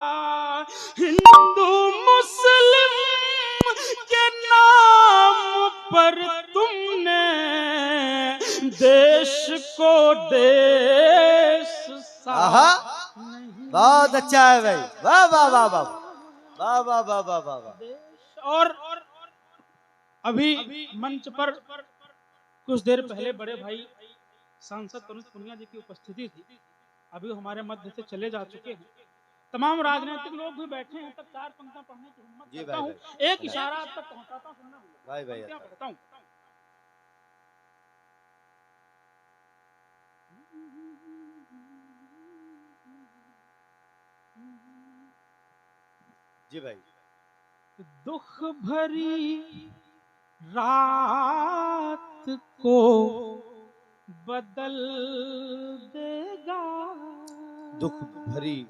हिंदू मुस्लिम के नाम पर तुमने देश को देश बहुत अच्छा है भाई, वाह वाह वाह वाह वाह वाह वाह वाह वाह वाह। और अभी मंच पर कुछ देर पहले बड़े भाई सांसद तनुज पुनिया जी की उपस्थिति थी। अभी हमारे मध्य से चले जा चुके हैं। तमाम राजनीतिक लोग भी बैठे हैं। तब चार पंक्तियां पढ़ने की हिम्मत करता हूँ। एक इशारा आप तक पहुंचाता हूँ, भाई भाई पढ़ता हूँ। जी भाई। दुख भरी रात को बदल देगा। दुख भरी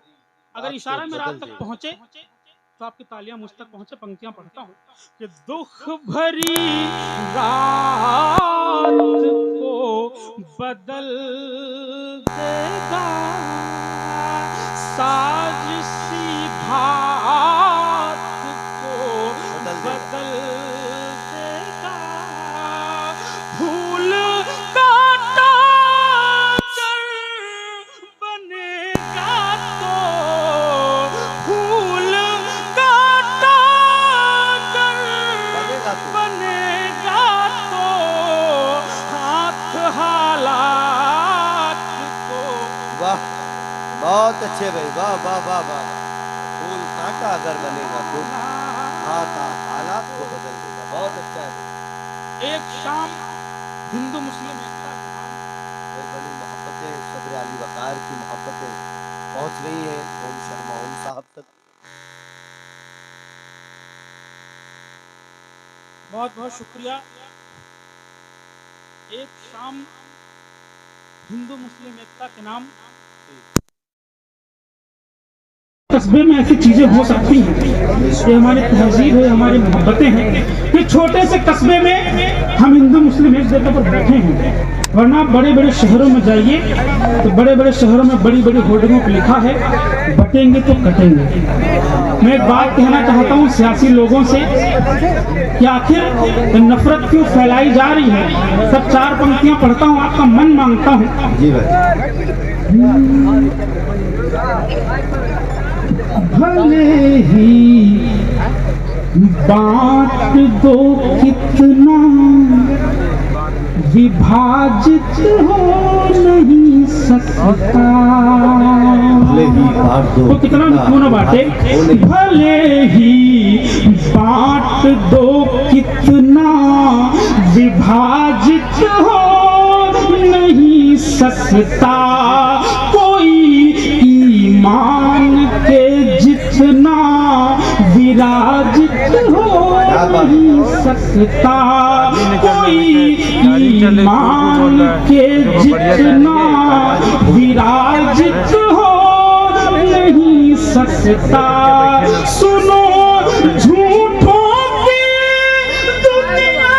अगर इशारा में रात तक पहुंचे तो आपकी तालियां मुझ तक पहुंचे। पंक्तियां पढ़ता हूं कि दुख भरी रात को बदल देगा, साजिशी भात को बदल देगा, फूल काटा कर बनेगा तो फूल काटा कर बनेगा तो हाथ हालात को। वाह, बहुत अच्छे भाई, वाह वाह वाह वाह। फूल काटा अगर बनेगा तो हालात को बदल देगा। बहुत अच्छा है। एक शाम हिंदू मुस्लिम एकता बड़ी मोहब्बतें, सदर अली वकार की मोहब्बतें पहुंच रही हैं ओम शर्मा ओम साहब तक। बहुत बहुत शुक्रिया। एक शाम हिंदू मुस्लिम एकता के नाम कस्बे में ऐसी चीजें हो सकती हैं। ये हमारी तहजीब है, हमारी मोहब्बतें हैं कि छोटे से कस्बे में हम हिंदू मुस्लिम एक जगह पर बैठे हैं। वरना बड़े बड़े शहरों में जाइए तो बड़े बड़े शहरों में बड़ी बड़ी होर्डिंगों पर लिखा है बटेंगे तो कटेंगे। मैं एक बात कहना चाहता हूँ सियासी लोगों से कि आखिर नफरत क्यों फैलाई जा रही है। सब चार पंक्तियां पढ़ता हूँ, आपका मन मांगता हूँ। जी भाई। भले ही बांट दो कितना विभाजित हो नहीं सकता। भले ही बांट दो वो कितना क्यों ना बांटे, भले ही बांट दो कितना विभाजित हो नहीं सकता। कोई ईमान के जितना विराजित हो नहीं सकता। कोई ईमान के जितना विराजित हो नहीं सकता। सुनो झूठों की दुनिया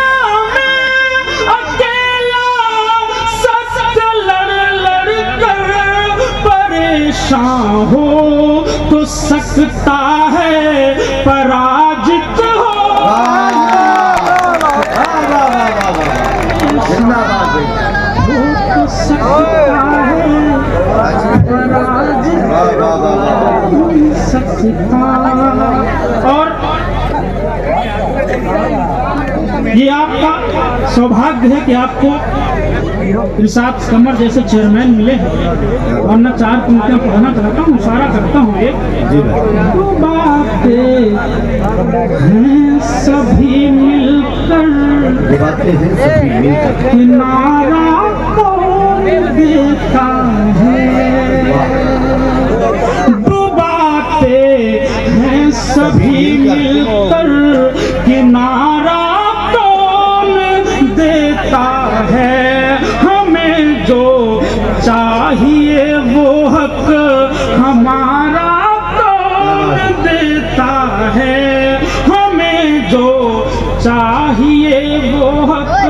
में अकेला सत्य लड़ लड़ कर परेशान हो तो सकता है पराजित हो। तो सकता है पराजित हो सकता। और ये आपका सौभाग्य है कि आपको इरशाद कमर जैसे चेयरमैन मिले हैं। और न चार पंक्तियां पढ़ना चाहता हूँ, इशारा करता हूँ। एक दो बातें हैं सभी मिलकर किनारा कौन देता है। दो बातें हैं सभी मिलकर किनारा कौन देता है। हमें जो चाहिए वो हक हमारा कौन देता है। हमें जो चाहिए वो हक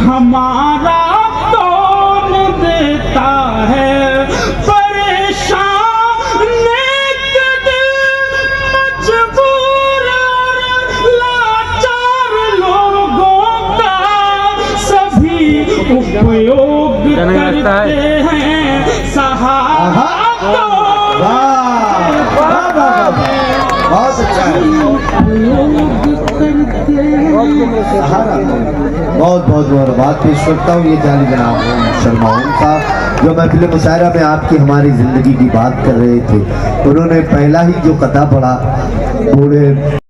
हमारा कौन देता है। परेशान उपयोग करते हैं सहारा तो बहुत अच्छा है। बहुत बहुत धन्यवाद पेश करता हूँ। ये जाली जनाब शर्मा उनका जो महफिल मुशायरा में आपकी हमारी ज़िंदगी की बात कर रहे थे। उन्होंने पहला ही जो कथा पढ़ा बूढ़े